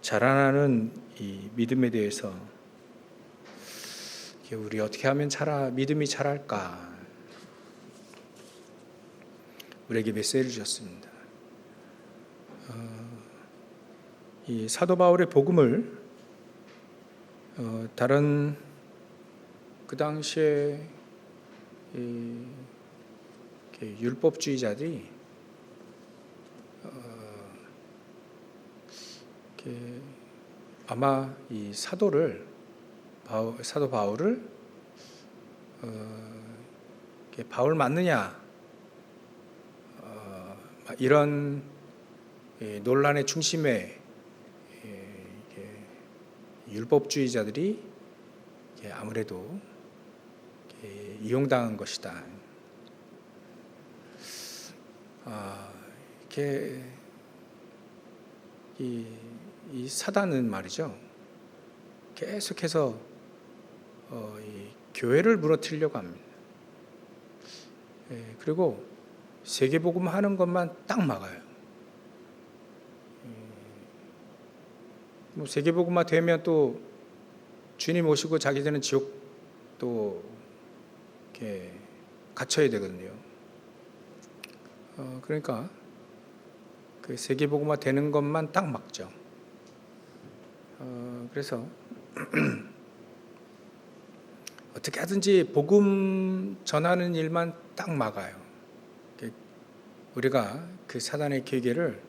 자라나는 이 믿음에 대해서 우리 어떻게 하면 믿음이 자랄까? 우리에게 메시지를 주셨습니다. 이 사도 바울의 복음을 다른 그 당시에 율법주의자들이 아마 이 사도 바울을 바울 맞느냐 이런 논란의 중심에 율법주의자들이 아무래도 이용당한 것이다. 이렇게 이 사단은 말이죠. 계속해서 이 교회를 무너뜨리려고 합니다. 그리고 세계복음 하는 것만 딱 막아요. 뭐 세계복음화 되면 또 주님 오시고 자기들은 지옥 또 이렇게 갇혀야 되거든요. 그러니까 그 세계복음화 되는 것만 딱 막죠. 그래서 어떻게 하든지 복음 전하는 일만 딱 막아요. 우리가 그 사단의 계계를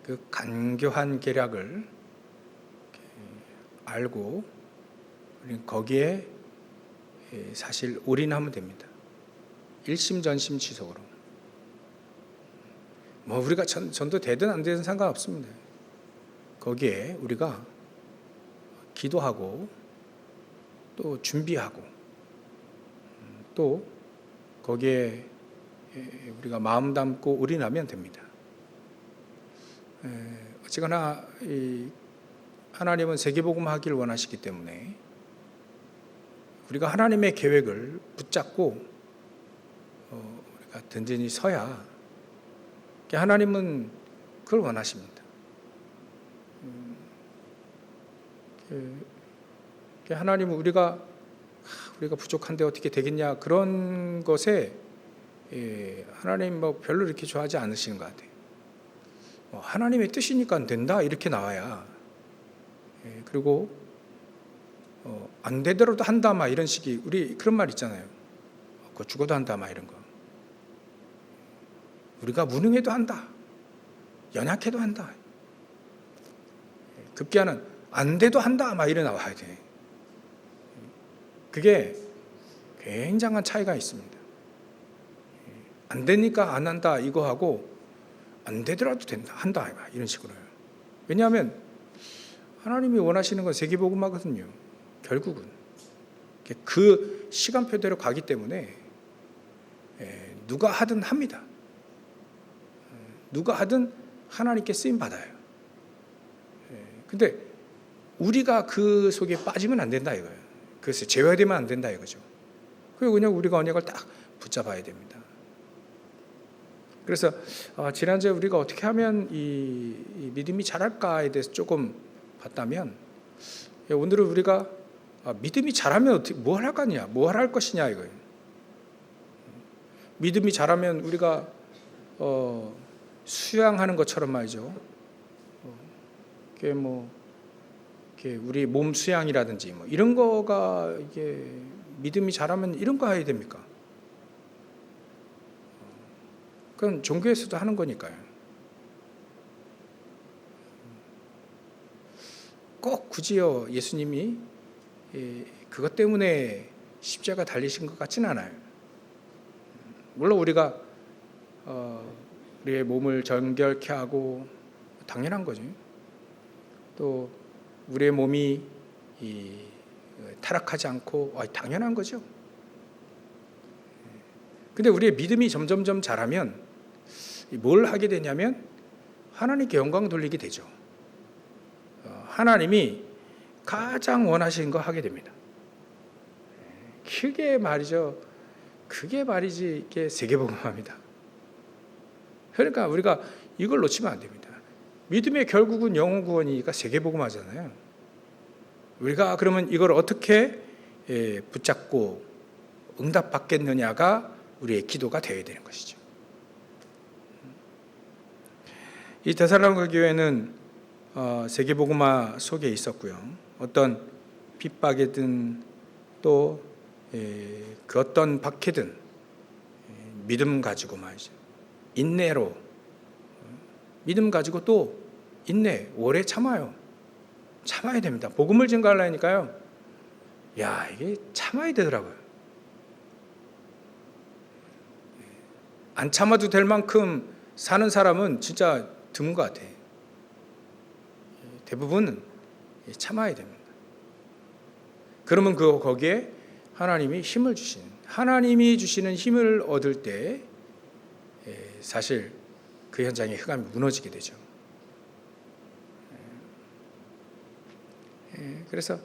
그 간교한 계략을 알고 거기에 사실 올인하면 됩니다. 일심전심지속으로. 뭐 우리가 전도되든 안 되든 상관없습니다. 거기에 우리가 기도하고 또 준비하고 또 거기에 우리가 마음 담고 올인하면 됩니다. 어쨌거나 하나님은 세계복음 하기를 원하시기 때문에 우리가 하나님의 계획을 붙잡고 우리가 든든히 서야 하나님은 그걸 원하십니다. 하나님은 우리가 부족한데 어떻게 되겠냐 그런 것에 하나님 뭐 별로 이렇게 좋아하지 않으시는 것 같아요. 하나님의 뜻이니까 된다 이렇게 나와야 그리고 안 되더라도 한다 막 이런 식이 우리 그런 말 있잖아요. 죽어도 한다 막 이런 거. 우리가 무능해도 한다. 연약해도 한다. 급기야는 안 돼도 한다 막 이래 나와야 돼. 그게 굉장한 차이가 있습니다. 안 되니까 안 한다 이거하고 안 되더라도 된다 한다 이런 식으로요. 왜냐하면 하나님이 원하시는 건 세계복음화거든요. 결국은 그 시간표대로 가기 때문에 누가 하든 합니다. 누가 하든 하나님께 쓰임 받아요. 근데 우리가 그 속에 빠지면 안 된다 이거예요. 그래서 제외되면 안 된다 이거죠. 그리고 그냥 우리가 언약을 딱 붙잡아야 됩니다. 그래서 지난주에 우리가 어떻게 하면 이 믿음이 자랄까에 대해서 조금 봤다면 오늘은 우리가 믿음이 자라면 어떻게 뭘 할 거냐, 뭘 할 것이냐 이거예요. 믿음이 자라면 우리가 수양하는 것처럼 말이죠. 이게 우리 몸 수양이라든지 뭐 이런 거가 이게 믿음이 자라면 이런 거 해야 됩니까? 그건 종교에서도 하는 거니까요. 꼭 굳이요 예수님이 그것 때문에 십자가 달리신 것 같지는 않아요. 물론 우리가 우리의 몸을 정결케 하고 당연한 거죠. 또 우리의 몸이 타락하지 않고 당연한 거죠. 근데 우리의 믿음이 점점점 자라면 뭘 하게 되냐면 하나님께 영광 돌리게 되죠. 하나님이 가장 원하시는 거 하게 됩니다. 그게 말이죠. 그게 말이지 이게 세계복음화입니다. 그러니까 우리가 이걸 놓치면 안 됩니다. 믿음의 결국은 영혼 구원이니까 세계복음화잖아요. 우리가 그러면 이걸 어떻게 붙잡고 응답받겠느냐가 우리의 기도가 되어야 되는 것이죠. 이 데살로니가 교회는 세계복음화 속에 있었고요. 어떤 핍박이든 또 그 어떤 박해든 믿음 가지고 말이죠. 인내로 믿음 가지고 또 인내 오래 참아요. 참아야 됩니다. 복음을 증거하려니까요. 야, 이게 참아야 되더라고요. 안 참아도 될 만큼 사는 사람은 진짜 드문 것 같아요. 대부분은 참아야 됩니다. 그러면 거기에 하나님이 힘을 주시는, 하나님이 주시는 힘을 얻을 때 사실 그 현장의 흑암이 무너지게 되죠. 그래서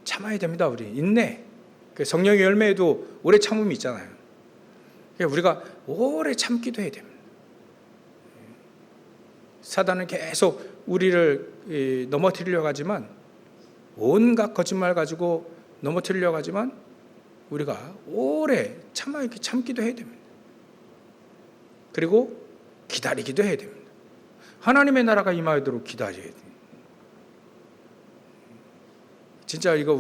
참아야 됩니다. 우리 인내, 성령의 열매에도 오래 참음이 있잖아요. 우리가 오래 참기도 해야 됩니다. 사단은 계속 우리를 넘어뜨리려고 하지만, 온갖 거짓말 가지고 넘어뜨리려고 하지만 우리가 오래 참기도 해야 됩니다. 그리고 기다리기도 해야 됩니다. 하나님의 나라가 임하도록 기다려야 됩니다. 진짜 이거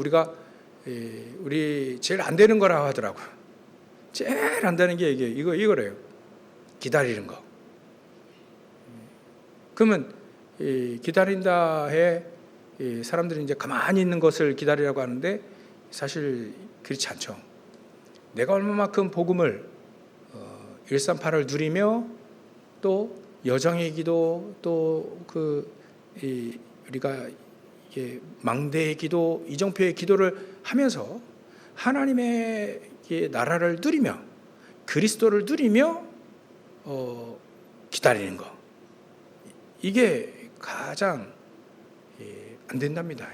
우리 제일 안 되는 거라고 하더라고요. 제일 안 되는 게 이거래요. 기다리는 거. 그러면 기다린다에 사람들이 이제 가만히 있는 것을 기다리라고 하는데 사실 그렇지 않죠. 내가 얼마만큼 복음을 138을 누리며 또 여정의 기도 또 우리가 망대의 기도, 이정표의 기도를 하면서 하나님의 나라를 누리며 그리스도를 누리며 기다리는 거, 이게 가장 안 된답니다.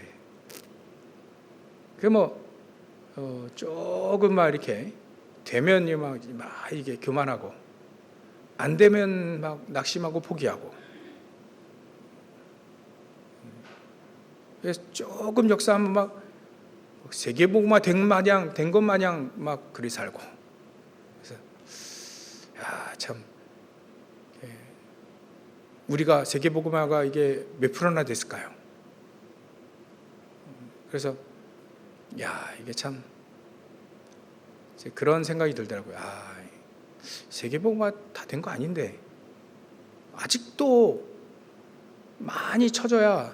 조금만 이렇게 되면 막 이게 교만하고, 안 되면 막 낙심하고 포기하고, 그래서 조금 역사하면 막 세계복음화 된 것 마냥 막 그리 살고. 그래서 참 우리가 세계복음화가 이게 몇 프로나 됐을까요? 그래서 이게 참 그런 생각이 들더라고요. 세계복음화 다 된 거 아닌데 아직도 많이 쳐줘야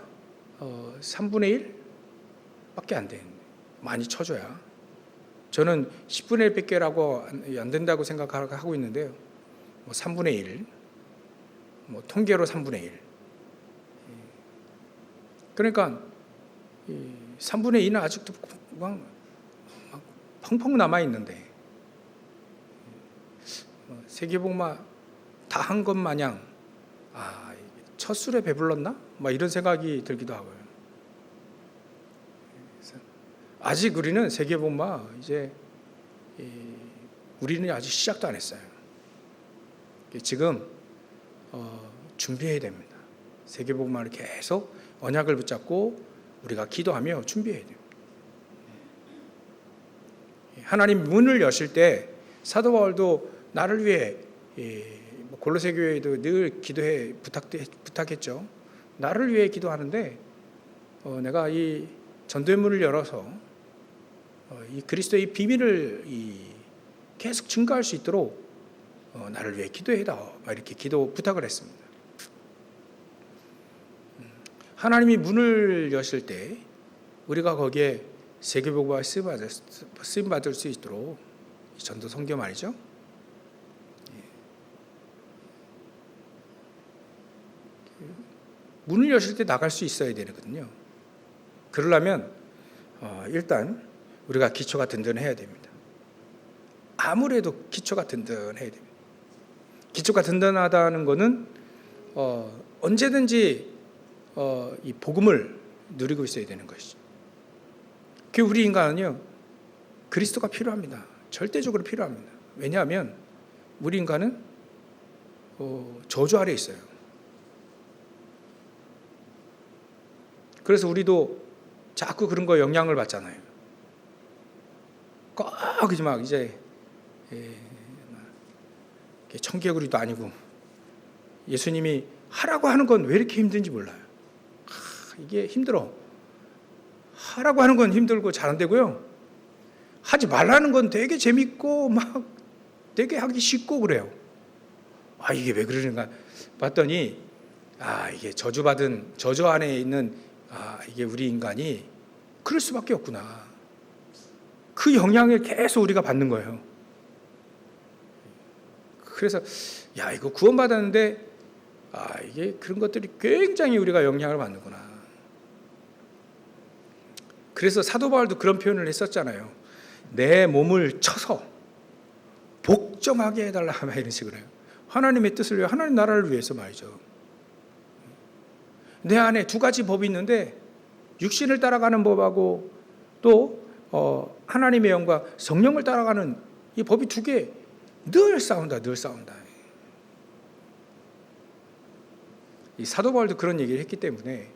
3분의 1 밖에 안 되는데, 많이 쳐줘야. 저는 10분의 1 밖에라고 안 된다고 생각하고 있는데요. 3분의 1, 통계로 3분의 1. 그러니까 3분의 2는 아직도 막 펑펑 남아 있는데, 세계복음화 다 한 것 마냥 첫 술에 배불렀나? 이런 생각이 들기도 하고요. 아직 우리는 세계복음화 우리는 아직 시작도 안 했어요. 지금 준비해야 됩니다. 세계복음화를 계속 언약을 붙잡고 우리가 기도하며 준비해야 됩니다. 하나님 문을 여실 때 사도 바울도 나를 위해, 골로새 교회도 늘 부탁했죠. 나를 위해 기도하는데 내가 이 전도의 문을 열어서 이 그리스도의 비밀을 계속 증거할 수 있도록 나를 위해 기도해다, 이렇게 기도 부탁을 했습니다. 하나님이 문을 여실 때 우리가 거기에 세계복음화 쓰임 받을 수 있도록, 전도 선교 말이죠. 문을 여실 때 나갈 수 있어야 되거든요. 그러려면 일단 우리가 기초가 든든해야 됩니다. 아무래도 기초가 든든해야 됩니다. 기초가 든든하다는 것은 언제든지 이 복음을 누리고 있어야 되는 것이죠. 우리 인간은요, 그리스도가 필요합니다. 절대적으로 필요합니다. 왜냐하면 우리 인간은 저주 아래 있어요. 그래서 우리도 자꾸 그런 거 영향을 받잖아요. 꼭 이제 막 이제 청개구리도 아니고 예수님이 하라고 하는 건 왜 이렇게 힘든지 몰라요. 이게 힘들어. 하라고 하는 건 힘들고 잘 안 되고요. 하지 말라는 건 되게 재밌고 막 되게 하기 쉽고 그래요. 이게 왜 그러는가 봤더니 이게 저주 안에 있는 이게 우리 인간이 그럴 수밖에 없구나. 그 영향을 계속 우리가 받는 거예요. 그래서 이거 구원받았는데 이게 그런 것들이 굉장히 우리가 영향을 받는구나. 그래서 사도 바울도 그런 표현을 했었잖아요. 내 몸을 쳐서 복종하게 해달라 이런 식으로 해요. 하나님의 뜻을 위해, 하나님 나라를 위해서 말이죠. 내 안에 두 가지 법이 있는데 육신을 따라가는 법하고 또 하나님의 영과 성령을 따라가는 이 법이 두 개 늘 싸운다. 이 사도 바울도 그런 얘기를 했기 때문에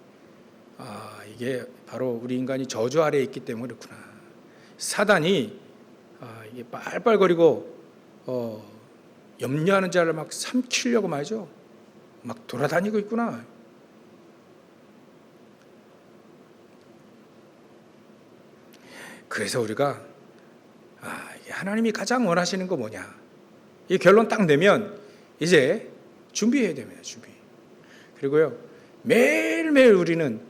이게 바로 우리 인간이 저주 아래에 있기 때문에 그렇구나. 사단이 이게 빨빨거리고 염려하는 자를 막 삼키려고 말이죠. 막 돌아다니고 있구나. 그래서 우리가 이게 하나님이 가장 원하시는 거 뭐냐? 이 결론 딱 내면 이제 준비해야 됩니다. 준비. 그리고요 매일매일 우리는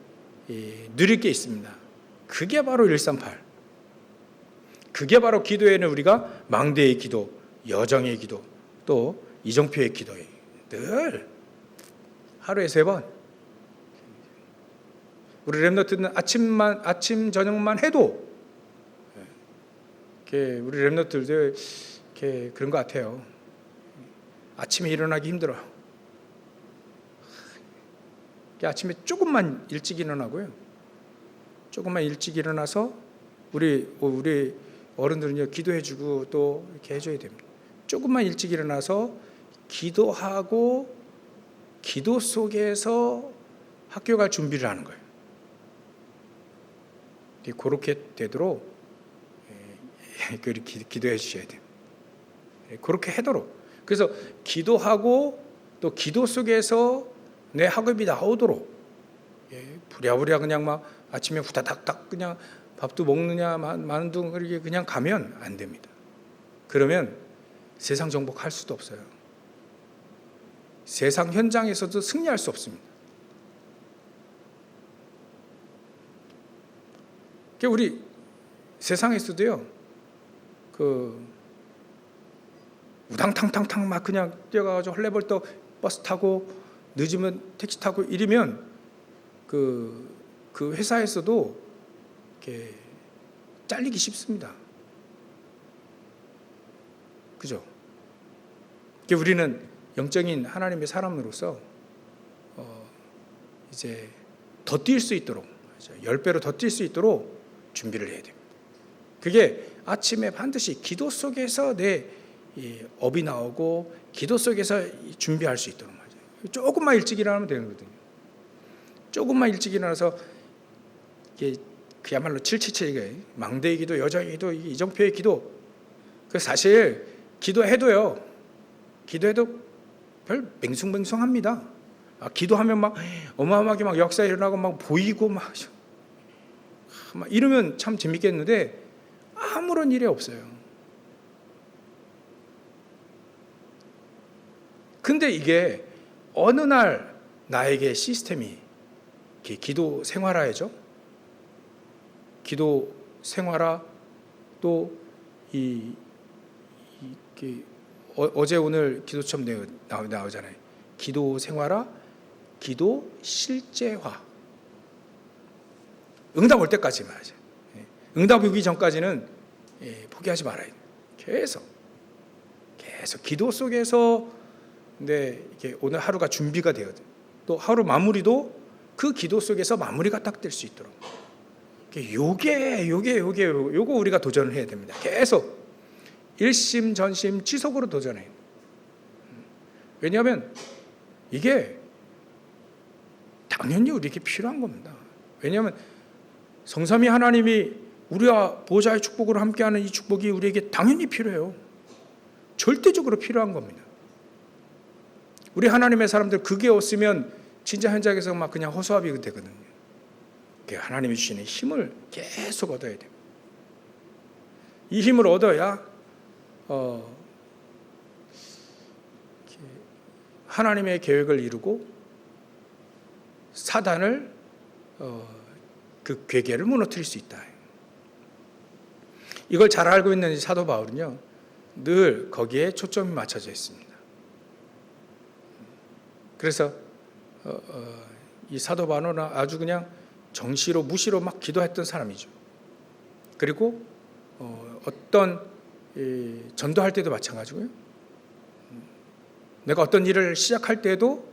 누릴 게 있습니다. 그게 바로 138. 그게 바로 기도에는 우리가 망대의 기도, 여정의 기도, 또 이정표의 기도에 늘 하루에 3번. 우리 렘너트는 아침 저녁만 해도 우리 렘너트들도 그런 것 같아요. 아침에 일어나기 힘들어요. 아침에 조금만 일찍 일어나고요. 조금만 일찍 일어나서 우리 어른들은요 기도해주고 또 이렇게 해줘야 됩니다. 조금만 일찍 일어나서 기도하고 기도 속에서 학교 갈 준비를 하는 거예요. 그렇게 되도록 기도해 주셔야 돼요. 그렇게 하도록. 그래서 기도하고 또 기도 속에서 내 학업이 나오도록 부랴부랴 그냥 막 아침에 후다닥닥 그냥 밥도 먹느냐 마는 둥 그렇게 그냥 가면 안 됩니다. 그러면 세상 정복할 수도 없어요. 세상 현장에서도 승리할 수 없습니다. 우리 세상에서도요 우당탕탕탕 막 그냥 뛰어가가지고 헐레벌떡 버스 타고 늦으면 택시 타고 이러면 그 회사에서도 이렇게 잘리기 쉽습니다. 그죠? 우리는 영적인 하나님의 사람으로서 이제 더 뛸 수 있도록 10배로 더 뛸 수 있도록 준비를 해야 됩니다. 그게 아침에 반드시 기도 속에서 내 업이 나오고 기도 속에서 준비할 수 있도록 말이죠. 조금만 일찍 일어나면 되거든요. 조금만 일찍 일어나서 이게 그야말로 777 망대의 기도, 여정의 기도, 이정표의 기도. 그 사실 기도해도 별 맹숭맹숭합니다. 기도하면 막 어마어마하게 막 역사 일어나고 막 보이고 막 이러면 참 재밌겠는데 아무런 일이 없어요. 근데 이게 어느 날 나에게 시스템이 기도 생활화죠. 기도 생활화 또 어제 오늘 기도처럼 나오잖아요. 기도 생활화, 기도 실제화. 응답 올 때까지 말이죠. 응답 오기 전까지는 포기하지 말아야 돼요. 계속 기도 속에서 이렇게 오늘 하루가 준비가 되거든. 또 하루 마무리도 그 기도 속에서 마무리가 딱 될 수 있도록. 요거 우리가 도전을 해야 됩니다. 계속 일심전심 지속으로 도전해요. 왜냐하면 이게 당연히 우리에게 필요한 겁니다. 왜냐하면 성삼위 하나님이 우리와 보호자의 축복으로 함께하는 이 축복이 우리에게 당연히 필요해요. 절대적으로 필요한 겁니다. 우리 하나님의 사람들 그게 없으면 진짜 현장에서 막 그냥 허수아비 되거든요. 하나님이 주시는 힘을 계속 얻어야 돼요. 이 힘을 얻어야 하나님의 계획을 이루고 사단을 그 괴계를 무너뜨릴 수 있다. 이걸 잘 알고 있는 사도 바울은요, 늘 거기에 초점이 맞춰져 있습니다. 그래서 이 사도 바울은 아주 그냥 정시로 무시로 막 기도했던 사람이죠. 그리고 어떤 전도할 때도 마찬가지고요. 내가 어떤 일을 시작할 때도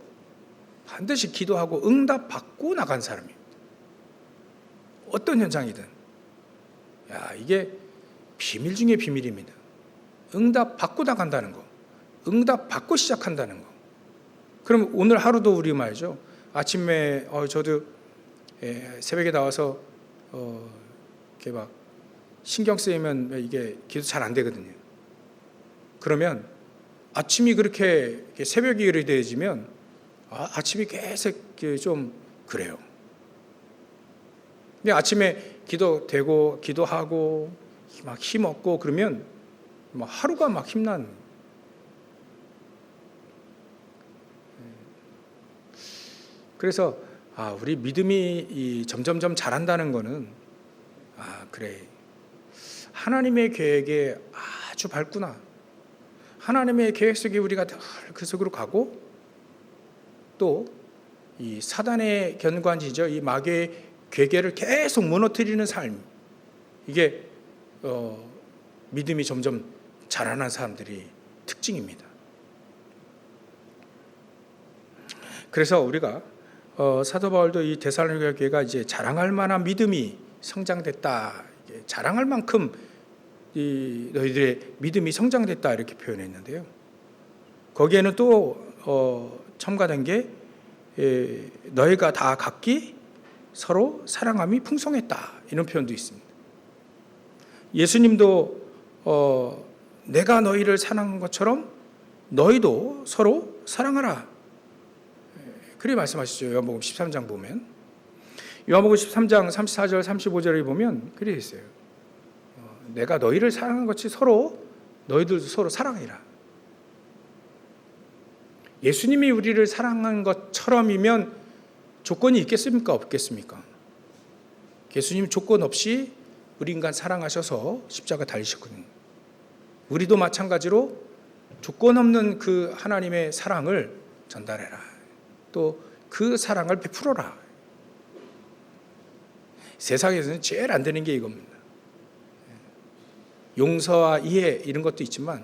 반드시 기도하고 응답받고 나간 사람입니다. 어떤 현장이든. 이게 비밀 중에 비밀입니다. 응답받고 나간다는 거. 응답받고 시작한다는 거. 그럼 오늘 하루도 우리 말이죠. 아침에 저도 새벽에 나와서 이렇게 막 신경 쓰이면 이게 기도 잘 안 되거든요. 그러면 아침이 그렇게 새벽이 이르되어지면 아침이 계속 좀 그래요. 근데 아침에 기도되고 기도하고 막 힘 얻고 그러면 막 하루가 막 힘난. 그래서 우리 믿음이 점점점 자란다는 거는 그래, 하나님의 계획에 아주 밝구나. 하나님의 계획 속에 우리가 그 속으로 가고 또 이 사단의 견관지죠. 이 마귀의 괴계를 계속 무너뜨리는 삶. 이게 믿음이 점점 자라는 사람들이 특징입니다. 그래서 우리가 사도 바울도 이 데살로니가 교회가 이제 자랑할 만한 믿음이 성장됐다, 자랑할 만큼 이 너희들의 믿음이 성장됐다 이렇게 표현했는데요. 거기에는 또 첨가된 게 너희가 다 각기 서로 사랑함이 풍성했다 이런 표현도 있습니다. 예수님도 내가 너희를 사랑한 것처럼 너희도 서로 사랑하라. 그렇게 말씀하시죠. 요한복음 13장 보면. 요한복음 13장 34절 35절에 보면 그렇게 있어요. 내가 너희를 사랑한 것이 너희들도 서로 사랑해라. 예수님이 우리를 사랑한 것처럼이면 조건이 있겠습니까? 없겠습니까? 예수님 조건 없이 우리 인간 사랑하셔서 십자가 달리셨거든요. 우리도 마찬가지로 조건 없는 그 하나님의 사랑을 전달해라. 또 그 사랑을 베풀어라. 세상에서는 제일 안 되는 게 이겁니다. 용서와 이해 이런 것도 있지만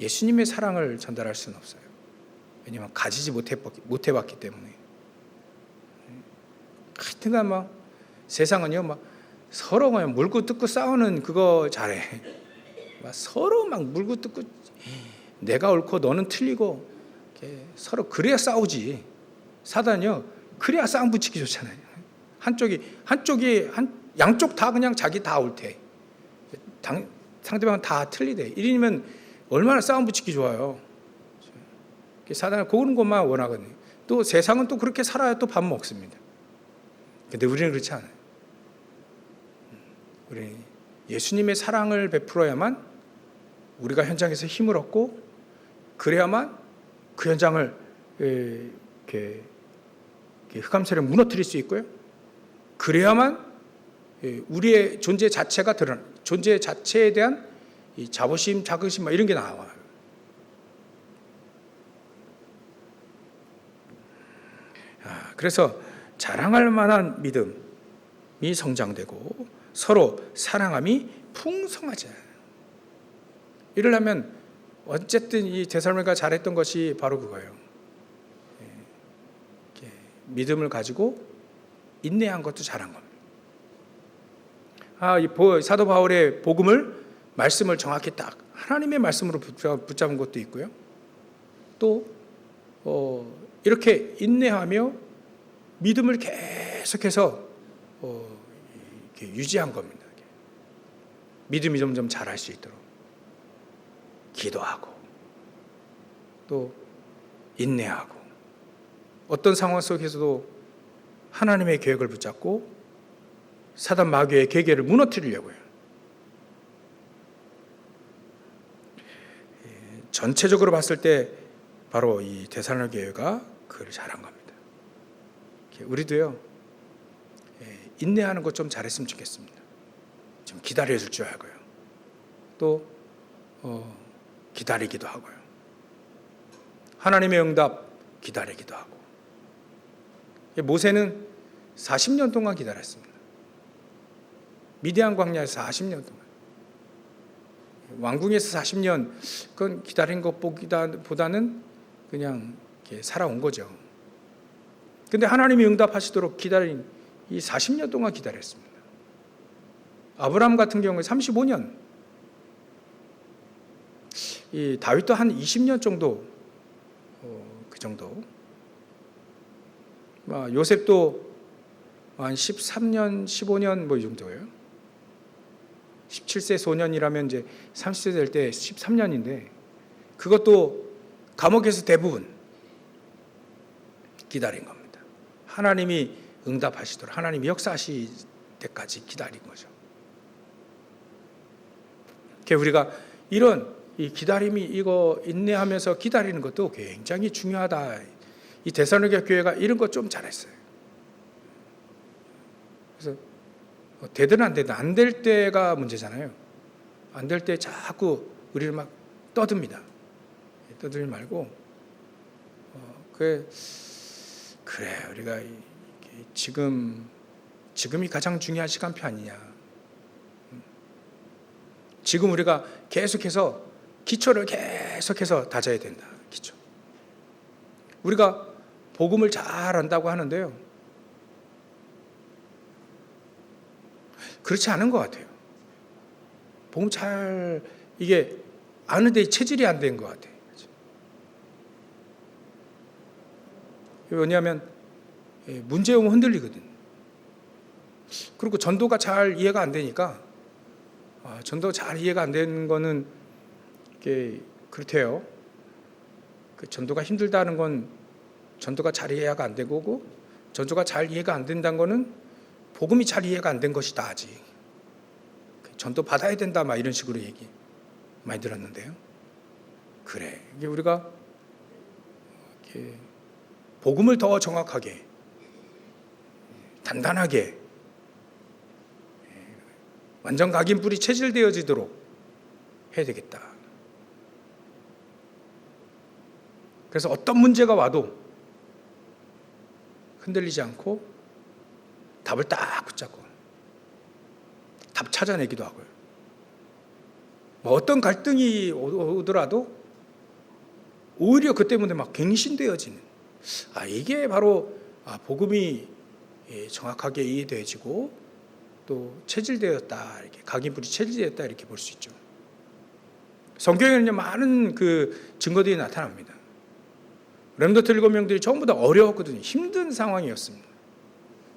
예수님의 사랑을 전달할 수는 없어요. 왜냐하면 가지지 못해봤기 때문에. 하여튼간 막 세상은요 막 서로 그냥 물고 뜯고 싸우는 그거 잘해. 막 서로 막 물고 뜯고 내가 옳고 너는 틀리고 서로 그래야 싸우지. 사단이요 그래야 싸움 붙이기 좋잖아요. 양쪽 다 그냥 자기 다 옳대. 상대방은 다 틀리대. 이러면 얼마나 싸움 붙이기 좋아요. 사단은 그런 것만 원하거든요. 또 세상은 또 그렇게 살아야 또 밥 먹습니다. 근데 우리는 그렇지 않아요. 우리 예수님의 사랑을 베풀어야만 우리가 현장에서 힘을 얻고 그래야만 그 현장을 이렇게 흑암세를 무너뜨릴 수 있고요. 그래야만 우리의 존재 자체가 존재 자체에 대한 이 자부심, 자긍심 막 이런 게 나와요. 그래서 자랑할 만한 믿음이 성장되고 서로 사랑함이 풍성하자. 이러려면 어쨌든 이 데살로니가 잘했던 것이 바로 그거예요. 믿음을 가지고 인내한 것도 잘한 겁니다. 이 사도 바울의 말씀을 정확히 딱 하나님의 말씀으로 붙잡은 것도 있고요. 또 이렇게 인내하며 믿음을 계속해서 유지한 겁니다. 믿음이 점점 자랄 수 있도록 기도하고 또 인내하고 어떤 상황 속에서도 하나님의 계획을 붙잡고 사단 마귀의 계계를 무너뜨리려고 해요. 전체적으로 봤을 때 바로 이 데살로니가 교회가 그걸 잘한 겁니다. 우리도요, 인내하는 것 좀 잘했으면 좋겠습니다. 좀 기다려줄 줄 알고요. 또 기다리기도 하고요. 하나님의 응답 기다리기도 하고. 모세는 40년 동안 기다렸습니다. 미디안 광야에서 40년 동안. 왕궁에서 40년, 그건 기다린 것보다는 그냥 이렇게 살아온 거죠. 근데 하나님이 응답하시도록 기다린 이 40년 동안 기다렸습니다. 아브라함 같은 경우에 35년, 이 다윗도 한 20년 정도, 그 정도. 요셉도 한 13년, 15년 뭐 이 정도예요. 17세 소년이라면 이제 30세 될 때 13년인데 그것도 감옥에서 대부분 기다린 겁니다. 하나님이 응답하시도록 하나님이 역사하실 때까지 기다린 거죠. 우리가 이런 이 기다림이 이거 인내하면서 기다리는 것도 굉장히 중요하다. 이 데살로니가 교회가 이런 것 좀 잘했어요. 그래서 되든 안 되든 안 될 때가 문제잖아요. 안 될 때 자꾸 우리를 막 떠듭니다. 떠들지 말고 그래 우리가 지금이 가장 중요한 시간표 아니냐. 지금 우리가 계속해서 기초를 계속해서 다져야 된다. 기초. 우리가 복음을 잘 안다고 하는데요. 그렇지 않은 것 같아요. 복음 잘 이게 아는데 체질이 안 된 것 같아요. 왜냐하면 문제 오면 흔들리거든. 그리고 전도가 잘 이해가 안 되니까 전도가 잘 이해가 안 되는 거는 이게 그렇대요. 그 전도가 힘들다는 건 전도가 잘 이해가 안 된 거고, 전도가 잘 이해가 안 된다는 거는 복음이 잘 이해가 안 된 것이다 아직. 전도 받아야 된다 막 이런 식으로 얘기 많이 들었는데요. 그래 이게 우리가 이렇게 복음을 더 정확하게 단단하게 완전 각인뿔이 체질되어지도록 해야 되겠다. 그래서 어떤 문제가 와도 흔들리지 않고 답을 딱 붙잡고 답 찾아내기도 하고요. 뭐 어떤 갈등이 오더라도 오히려 그 때문에 막 갱신되어지는 이게 바로 복음이 정확하게 이해되어지고 또 체질되었다 이렇게 각인뿔이 체질되었다 이렇게 볼 수 있죠. 성경에는 많은 그 증거들이 나타납니다. 렘넌트 7명들이 전부 다 어려웠거든요. 힘든 상황이었습니다.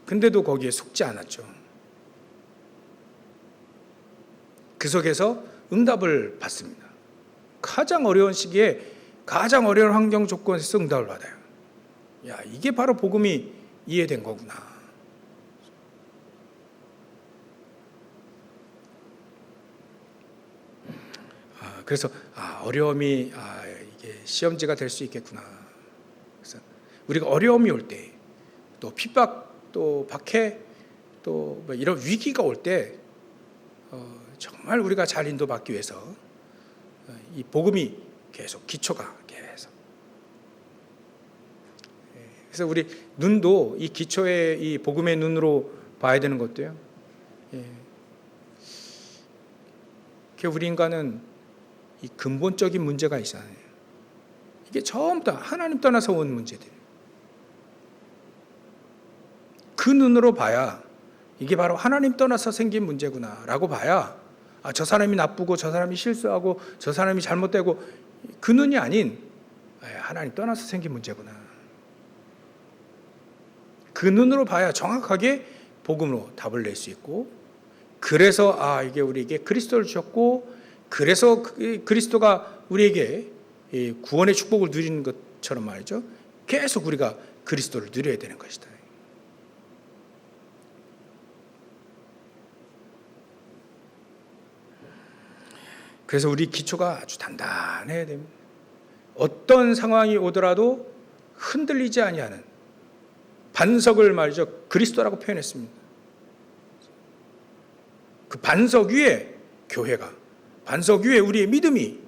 근데도 거기에 속지 않았죠. 그 속에서 응답을 받습니다. 가장 어려운 시기에 가장 어려운 환경 조건에서 응답을 받아요. 야, 이게 바로 복음이 이해된 거구나. 그래서 어려움이 이게 시험지가 될 수 있겠구나. 그래서 우리가 어려움이 올 때, 또 핍박, 또 박해, 또 뭐 이런 위기가 올 때 정말 우리가 잘 인도받기 위해서 이 복음이 계속 기초가 계속. 그래서 우리 눈도 이 기초의 이 복음의 눈으로 봐야 되는 것도요. 우리 인간은 이 근본적인 문제가 있잖아요. 이게 전부 다 하나님 떠나서 온 문제들. 그 눈으로 봐야 이게 바로 하나님 떠나서 생긴 문제구나라고 봐야 저 사람이 나쁘고 저 사람이 실수하고 저 사람이 잘못되고 그 눈이 아닌 하나님 떠나서 생긴 문제구나. 그 눈으로 봐야 정확하게 복음으로 답을 낼 수 있고 그래서 이게 우리에게 그리스도를 주셨고, 그래서 그리스도가 우리에게 이 구원의 축복을 누리는 것처럼 말이죠. 계속 우리가 그리스도를 누려야 되는 것이다. 그래서 우리 기초가 아주 단단해야 됩니다. 어떤 상황이 오더라도 흔들리지 아니하는 반석을 말이죠. 그리스도라고 표현했습니다. 그 반석 위에 교회가, 반석 위에 우리의 믿음이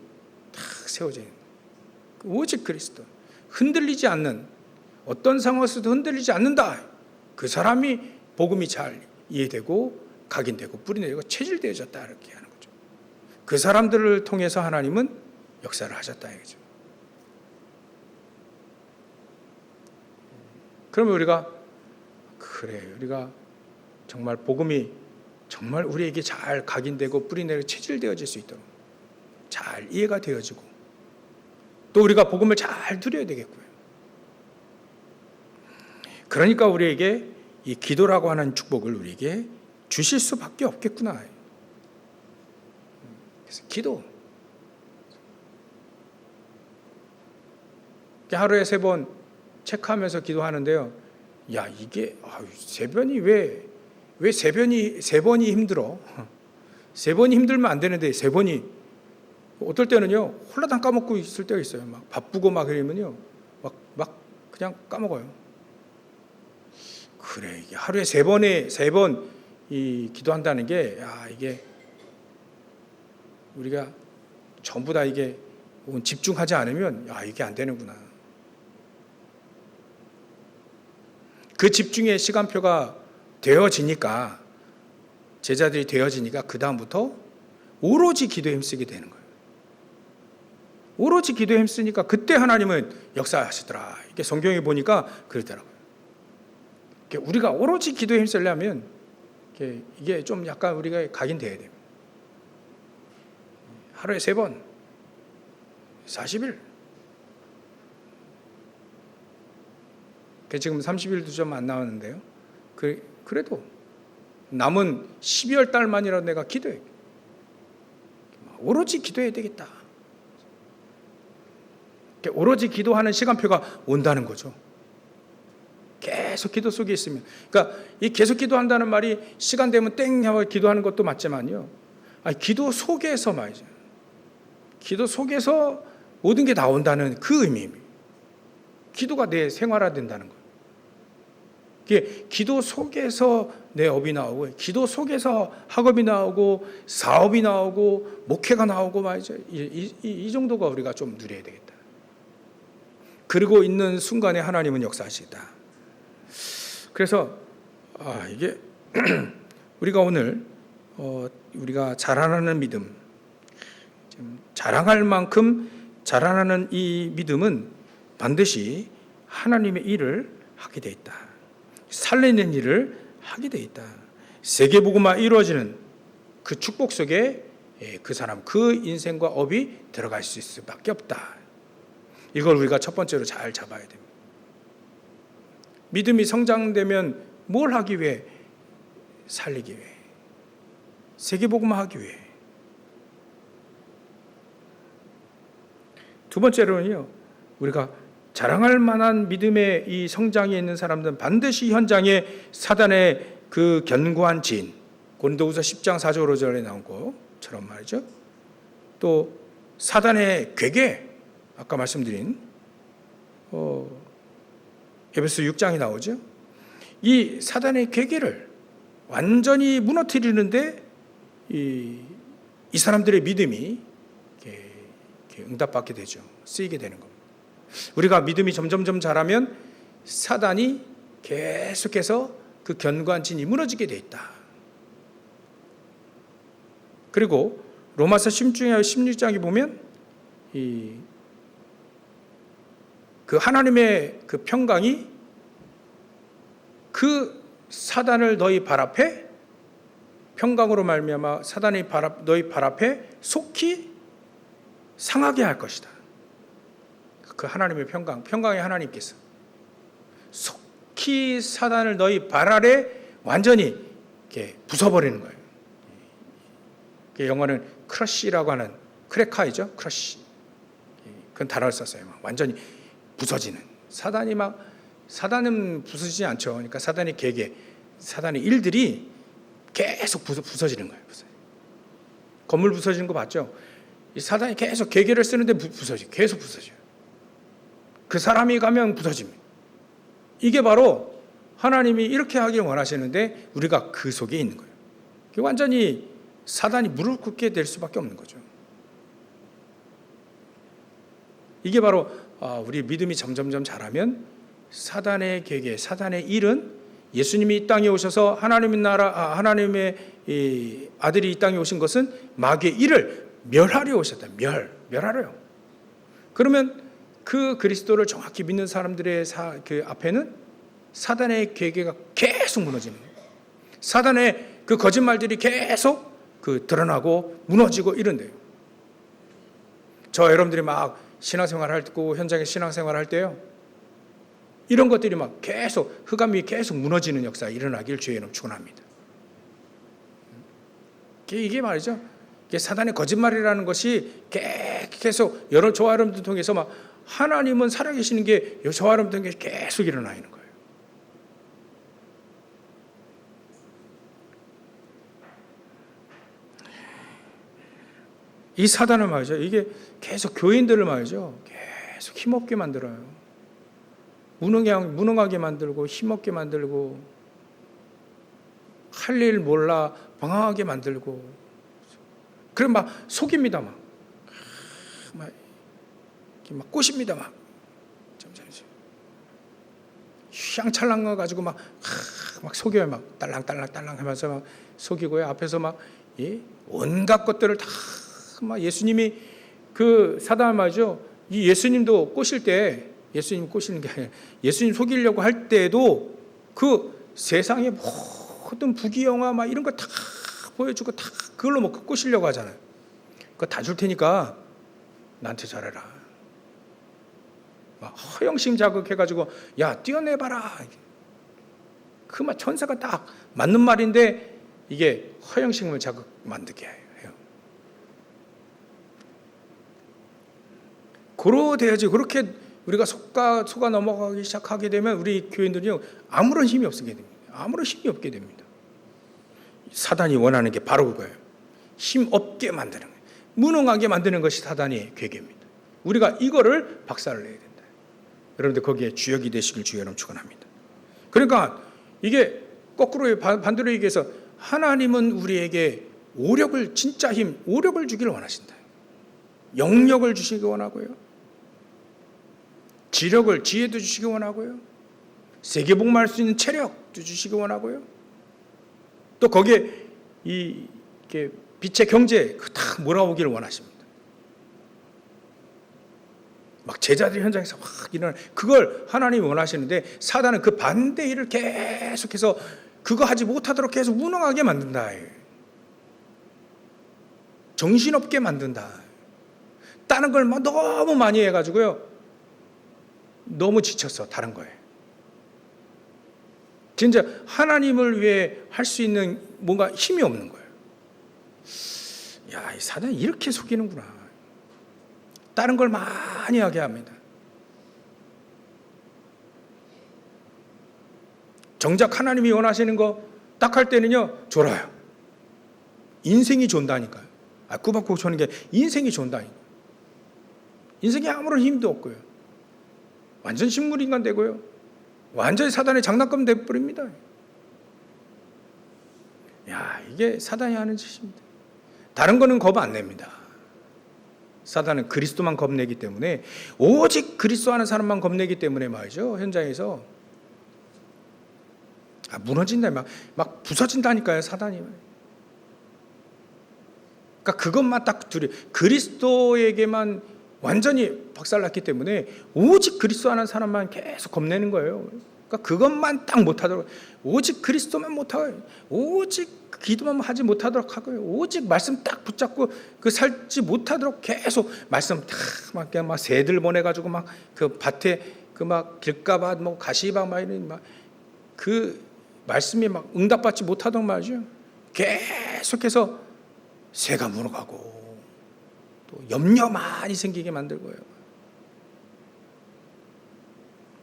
탁 세워져 있는 오직 그리스도. 흔들리지 않는, 어떤 상황에서도 흔들리지 않는다. 그 사람이 복음이 잘 이해되고 각인되고 뿌리내리고 체질되어졌다, 이렇게 하는 거죠. 그 사람들을 통해서 하나님은 역사를 하셨다 이거죠. 그러면 우리가 정말 복음이 정말 우리에게 잘 각인되고 뿌리내리고 체질되어질 수 있도록 잘 이해가 되어지고, 또 우리가 복음을 잘 누려야 되겠고요. 그러니까 우리에게 이 기도라고 하는 축복을 우리에게 주실 수밖에 없겠구나. 그래서 기도. 하루에 3번 체크하면서 기도하는데요. 야, 이게 세 번이 왜 3번이 힘들어? 3번이 힘들면 안 되는데 3번이, 어떨 때는요 홀라당 까먹고 있을 때가 있어요. 막 바쁘고 막 이러면요 막 그냥 까먹어요. 그래, 이게 하루에 3번 이 기도한다는 게, 이게 우리가 전부 다 이게 집중하지 않으면 이게 안 되는구나. 그 집중의 시간표가 되어지니까, 제자들이 되어지니까 그 다음부터 오로지 기도에 힘쓰게 되는 거예요. 오로지 기도에 힘쓰니까 그때 하나님은 역사하시더라. 이게 성경에 보니까 그러더라고요. 우리가 오로지 기도에 힘쓰려면 이게 좀 약간 우리가 각인돼야 돼요. 하루에 3번, 40일. 지금 30일도 좀 안 나왔는데요. 그래도 남은 12월 달만이라도 내가 기도해. 오로지 기도해야 되겠다. 오로지 기도하는 시간표가 온다는 거죠. 계속 기도 속에 있으면. 그러니까 이 계속 기도한다는 말이 시간 되면 땡 하고 기도하는 것도 맞지만요. 기도 속에서 말이죠. 기도 속에서 모든 게 나온다는 그 의미입니다. 기도가 내 생활화된다는 거예요. 기도 속에서 내 업이 나오고, 기도 속에서 학업이 나오고, 사업이 나오고, 목회가 나오고 말이죠. 이 정도가 우리가 좀 누려야 되겠다. 그러고 있는 순간에 하나님은 역사하시겠다. 그래서 이게 우리가 오늘 우리가 자라나는 믿음, 자랑할 만큼 자라나는 이 믿음은 반드시 하나님의 일을 하게 돼 있다. 살리는 일을 하게 돼 있다. 세계복음화 이루어지는 그 축복 속에 그 사람, 그 인생과 업이 들어갈 수 있을 수밖에 없다. 이걸 우리가 첫 번째로 잘 잡아야 됩니다. 믿음이 성장되면 뭘 하기 위해? 살리기 위해, 세계복음화 하기 위해. 두 번째로는요, 우리가 자랑할 만한 믿음의 이 성장에 있는 사람들은 반드시 현장에 사단의 그 견고한 진, 고린도후서 10장 4절 5절에 나온 것처럼 말이죠. 또 사단의 괴계, 아까 말씀드린 에베소 6장이 나오죠. 이 사단의 괴계를 완전히 무너뜨리는데 이 사람들의 믿음이 이렇게 응답받게 되죠. 쓰이게 되는 겁니다. 우리가 믿음이 점점점 자라면 사단이 계속해서 그 견고한 진이 무너지게 돼 있다. 그리고 로마서 16장에 보면 그 하나님의 그 평강이 그 사단을 너희 발 앞에, 평강으로 말미암아 사단이 너희 발 앞에 속히 상하게 할 것이다. 그 하나님의 평강의 하나님께서 속히 사단을 너희 발 아래 완전히 이렇게 부숴버리는 거예요. 그 영어는 크러쉬라고 하는 크래카이죠. 크러쉬. 그건 단어를 썼어요. 막 완전히 부서지는. 사단은 부서지지 않죠. 그러니까 사단의 계계, 사단의 일들이 계속 부서지는 거예요. 건물 부서지는 거 봤죠? 이 사단이 계속 계계를 쓰는데 계속 부서져요. 그 사람이 가면 부서집니다. 이게 바로 하나님이 이렇게 하길 원하시는데 우리가 그 속에 있는 거예요. 완전히 사단이 무릎 꿇게 될 수밖에 없는 거죠. 이게 바로 우리 믿음이 점점점 자라면 사단의 계계, 사단의 일은 예수님이 이 땅에 오셔서 하나님의 이 아들이 이 땅에 오신 것은 마귀의 일을 멸하려 오셨다. 멸하려요. 그러면 그 그리스도를 정확히 믿는 사람들의 그 앞에는 사단의 계계가 계속 무너지는 거예요. 사단의 그 거짓말들이 계속 드러나고 무너지고 이런데요. 여러분들이 막 신앙생활 하고 현장에 신앙생활 할 때요, 이런 것들이 막 계속 흑암이 계속 무너지는 역사가 일어나길 주의 이름 축원합니다. 이게 말이죠. 이게 사단의 거짓말이라는 것이 계속 여러 저와 여러분들 통해서 막 하나님은 살아계시는 게 저와 여러분들 통해서 계속 일어나 있는 거예요. 이 사단을 말이죠. 이게 계속 교인들을 말이죠. 계속 힘없게 만들어요. 무능하게 만들고 힘없게 만들고 할 일 몰라 방황하게 만들고, 그럼 막 속입니다. 막 꼬십니다. 막 휘황찬란한 가지고 막 속여요. 막 딸랑딸랑 하면서 막 속이고요. 앞에서 막 온갖 것들을 다 막 예수님이 그 사단을 말이죠. 이 예수님도 꼬실 때, 예수님 꼬시는 게 아니라 예수님 속이려고 할 때도 그 세상의 모든 부귀영화 막 이런 거 다 보여주고 다 그걸로 뭐 꼬시려고 하잖아요. 그거 다 줄 테니까 나한테 잘해라. 막 허영심 자극해가지고 야 뛰어내봐라. 그 막 천사가 딱 맞는 말인데 이게 허영심을 자극 만들게 해요. 고로 돼야지. 그렇게 우리가 속아 넘어가기 시작하게 되면 우리 교인들이 아무런 힘이 없게 됩니다. 아무런 힘이 없게 됩니다. 사단이 원하는 게 바로 그거예요. 힘 없게 만드는 거예요. 무능하게 만드는 것이 사단의 계계입니다. 우리가 이거를 박살을 내야 된다. 여러분들 거기에 주역이 되시길 주의 이름 축원합니다. 그러니까 이게 거꾸로 반대로 얘기해서 하나님은 우리에게 오력을, 진짜 힘, 오력을 주기를 원하신다. 영력을 주시기 원하고요. 지혜도 주시기 원하고요. 세계복음할 수 있는 체력도 주시기 원하고요. 또 거기에 이렇게 빛의 경제 다 몰아오기를 원하십니다. 막 제자들이 현장에서 막 일어나는 그걸 하나님이 원하시는데 사단은 그 반대 일을 계속해서 그거 하지 못하도록 계속 무능하게 만든다. 정신없게 만든다. 다른 걸 막 너무 많이 해가지고요. 너무 지쳤어. 다른 거에. 진짜 하나님을 위해 할 수 있는 뭔가 힘이 없는 거예요. 야, 이 사단이 이렇게 속이는구나. 다른 걸 많이 하게 합니다. 정작 하나님이 원하시는 거 딱 할 때는요, 졸아요. 인생이 존다니까요. 꾸벅꾸벅 조는 게 인생이 존다니까요. 인생에 아무런 힘도 없고요. 완전 식물인간 되고요. 완전히 사단의 장난감 돼버립니다. 야, 이게 사단이 하는 짓입니다. 다른 거는 겁 안 냅니다. 사단은 그리스도만 겁내기 때문에, 오직 그리스도 하는 사람만 겁내기 때문에 말이죠. 현장에서 무너진다, 막 부서진다니까요, 사단이. 그러니까 그것만 딱 그리스도에게만 완전히 박살났기 때문에 오직 그리스도 하는 사람만 계속 겁내는 거예요. 그러니까 그것만 딱 못하도록, 오직 그리스도만 못하고, 오직 기도만 하지 못하도록 하고요. 오직 말씀 딱 붙잡고 살지 못하도록 계속 말씀 막 그냥 막 새들 보내가지고 막 그 밭에 그 막 길가밭 뭐 가시밭 막 이런 막 그 말씀이 막 응답받지 못하도록 말이죠. 계속해서 새가 물어가고 또 염려 많이 생기게 만들고요.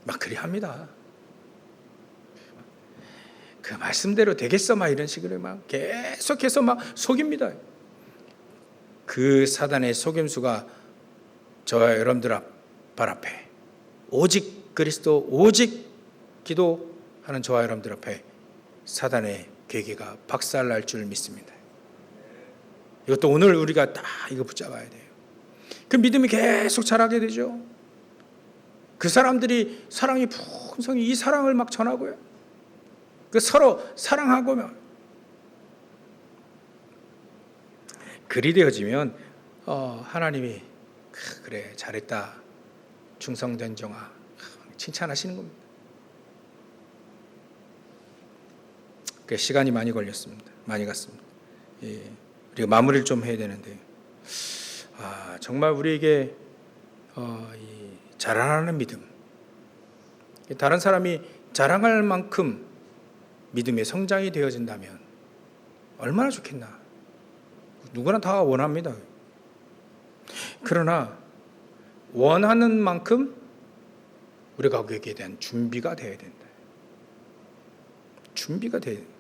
막 그리 합니다. 그 말씀대로 되겠어? 막 이런 식으로 막 계속해서 막 속입니다. 그 사단의 속임수가 저와 여러분들 발 앞에 오직 그리스도, 오직 기도하는 저와 여러분들 앞에 사단의 괴계가 박살날 줄 믿습니다. 이것도 오늘 우리가 딱 이거 붙잡아야 돼요. 그 믿음이 계속 자라게 되죠. 그 사람들이 사랑이 풍성히 이 사랑을 막 전하고요. 그 서로 사랑하고 그리 되어지면 하나님이 그래 잘했다 충성된 종아 칭찬하시는 겁니다. 시간이 많이 걸렸습니다. 많이 갔습니다. 우리가 마무리를 좀 해야 되는데 정말 우리에게 자라나는 믿음, 다른 사람이 자랑할 만큼 믿음의 성장이 되어진다면 얼마나 좋겠나. 누구나 다 원합니다. 그러나 원하는 만큼 우리가 거기에 대한 준비가 되어야 된다. 준비가 되어야 된다.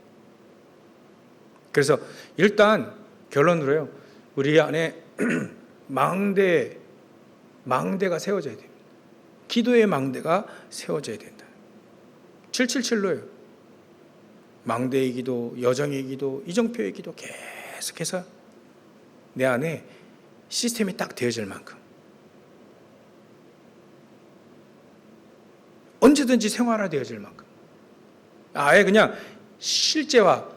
그래서 일단 결론으로요, 우리 안에 망대가 세워져야 됩니다. 기도의 망대가 세워져야 된다. 777로요. 망대의 기도, 여정의 기도, 이정표의 기도 계속해서 내 안에 시스템이 딱 되어질 만큼 언제든지 생활화되어질 만큼 아예 그냥 실제와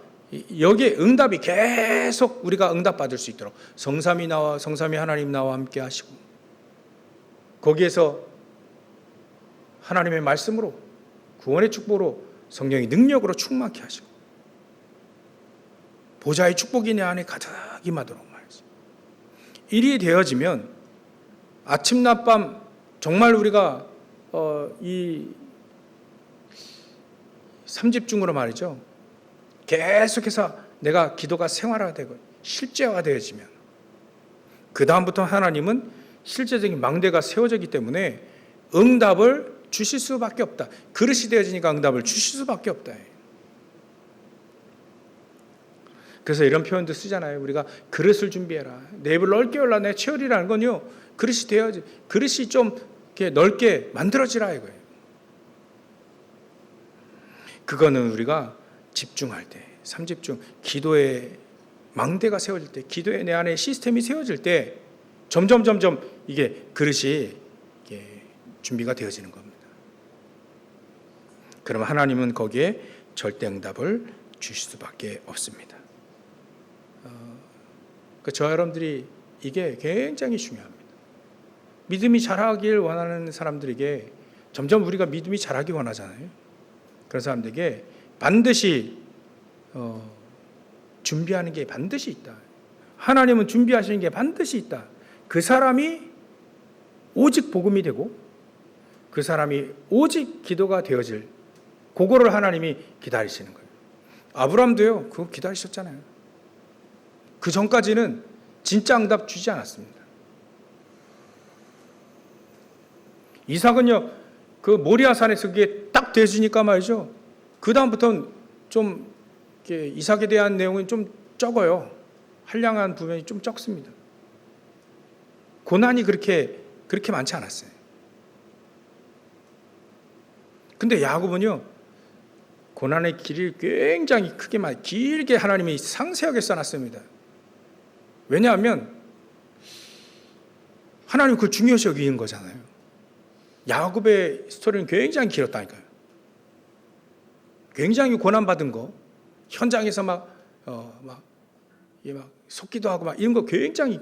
여기에 응답이 계속 우리가 응답받을 수 있도록 성삼위 하나님 나와 함께 하시고 거기에서 하나님의 말씀으로 구원의 축복으로 성령의 능력으로 충만케 하시고 보좌의 축복이 내 안에 가득 임하도록 말이죠. 일이 되어지면 아침 낮밤 정말 우리가 이 삼집중으로 말이죠. 계속해서 내가 기도가 생활화되고 실제화되어지면 그 다음부터 하나님은 실제적인 망대가 세워졌기 때문에 응답을 주실 수밖에 없다. 그릇이 되어지니까 응답을 주실 수밖에 없다. 그래서 이런 표현도 쓰잖아요. 우리가 그릇을 준비해라. 내 입을 넓게 열라. 내 채우리라는 건요. 그릇이 되어지. 그릇이 좀 이렇게 넓게 만들어지라 이거예요. 그거는 우리가 집중할 때, 삼집중, 기도의 망대가 세워질 때, 기도의 내 안에 시스템이 세워질 때 점점 이게 그릇이 이게 준비가 되어지는 겁니다. 그러면 하나님은 거기에 절대 응답을 주실 수밖에 없습니다. 저와 여러분들이 이게 굉장히 중요합니다. 믿음이 자라길 원하는 사람들에게 점점 우리가 믿음이 자라기 원하잖아요. 그런 사람들에게 반드시 준비하는 게 반드시 있다. 하나님은 준비하시는 게 반드시 있다. 그 사람이 오직 복음이 되고 그 사람이 오직 기도가 되어질 그거를 하나님이 기다리시는 거예요. 아브라함도요. 그거 기다리셨잖아요. 그 전까지는 진짜 응답 주지 않았습니다. 이삭은요. 그 모리아산에서 그게 딱 되어지니까 말이죠. 그 다음부터는 좀 이삭에 대한 내용은 좀 적어요. 한량한 부분이 좀 적습니다. 고난이 그렇게 많지 않았어요. 근데 야곱은요. 고난의 길을 굉장히 길게 하나님이 상세하게 써놨습니다. 왜냐하면 하나님 그걸 중요시 여기는 거잖아요. 야곱의 스토리는 굉장히 길었다니까요. 굉장히 고난받은 거, 현장에서 막 속기도 하고 막 이런 거 굉장히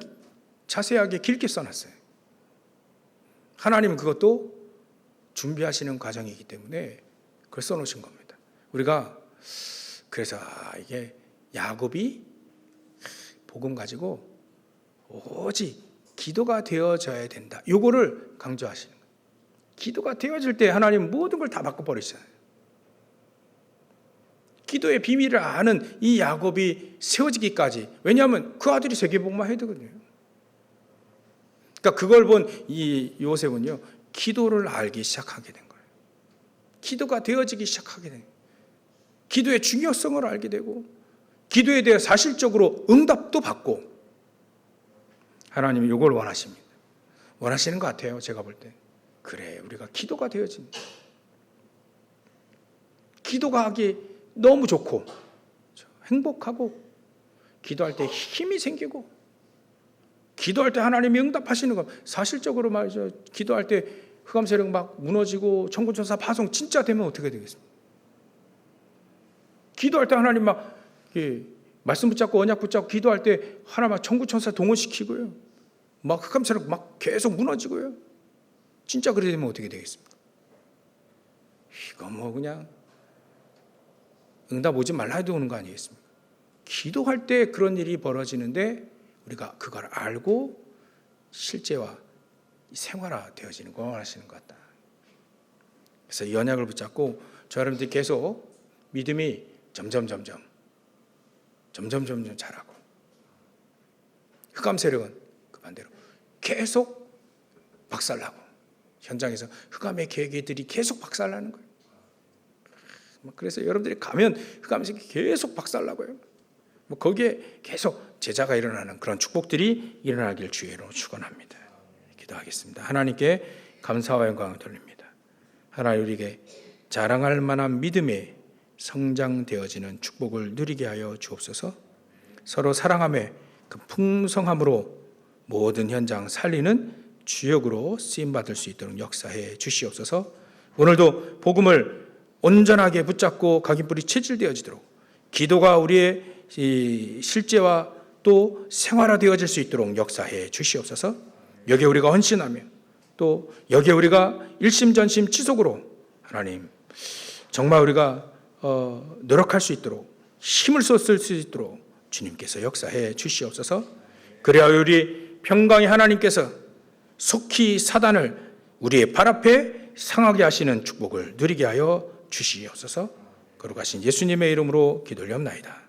자세하게 길게 써놨어요. 하나님은 그것도 준비하시는 과정이기 때문에 그걸 써놓으신 겁니다. 우리가 그래서 이게 야곱이 복음 가지고 오직 기도가 되어져야 된다. 요거를 강조하시는 거예요. 기도가 되어질 때 하나님 모든 걸 다 바꿔버리시잖아요. 기도의 비밀을 아는 이 야곱이 세워지기까지. 왜냐하면 그 아들이 세계복음화 해야 되거든요. 그러니까 그걸 본 이 요셉은요, 기도를 알기 시작하게 된 거예요. 기도가 되어지기 시작하게 된 거예요. 기도의 중요성을 알게 되고 기도에 대해 사실적으로 응답도 받고. 하나님이 이걸 원하십니다. 원하시는 것 같아요. 제가 볼 때. 그래, 우리가 기도가 되어진, 기도가 하기 너무 좋고 행복하고, 기도할 때 힘이 생기고, 기도할 때 하나님이 응답하시는 거, 사실적으로 말이죠. 기도할 때 흑암 세력 막 무너지고 천군천사 파송 진짜 되면 어떻게 되겠습니까? 기도할 때 하나님 막 말씀 붙잡고 언약 붙잡고 기도할 때 하나님 막 천군천사 동원시키고요, 막 흑암 세력 막 계속 무너지고요. 진짜 그렇게 되면 어떻게 되겠습니까? 이거 뭐 그냥 응답 오지 말라 해도 오는 거 아니겠습니까? 기도할 때 그런 일이 벌어지는데 우리가 그걸 알고 실제와 생활화 되어지는 걸 원하시는 것 같다. 그래서 이 언약을 붙잡고 저 여러분들이 계속 믿음이 점점 자라고, 흑암 세력은 그 반대로 계속 박살나고, 현장에서 흑암의 계획들이 계속 박살나는 거예요. 그래서 여러분들이 가면 흑암 세력이 계속 박살나고요, 거기에 계속 제자가 일어나는 그런 축복들이 일어나길 주의로 축원합니다. 기도하겠습니다. 하나님께 감사와 영광을 돌립니다. 하나님, 우리에게 자랑할 만한 믿음의 성장되어지는 축복을 누리게 하여 주옵소서. 서로 사랑함의 그 풍성함으로 모든 현장 살리는 주역으로 쓰임받을 수 있도록 역사해 주시옵소서. 오늘도 복음을 온전하게 붙잡고 각인뿌리 체질되어지도록, 기도가 우리의 실제와 또 생활화되어질 수 있도록 역사해 주시옵소서. 여기에 우리가 헌신하며 또 여기에 우리가 일심전심 지속으로 하나님 정말 우리가 노력할 수 있도록, 힘을 쏟을 수 있도록 주님께서 역사해 주시옵소서. 그래야 우리 평강의 하나님께서 속히 사단을 우리의 발 앞에 상하게 하시는 축복을 누리게 하여 주시옵소서. 거룩하신 예수님의 이름으로 기도를 옵나이다.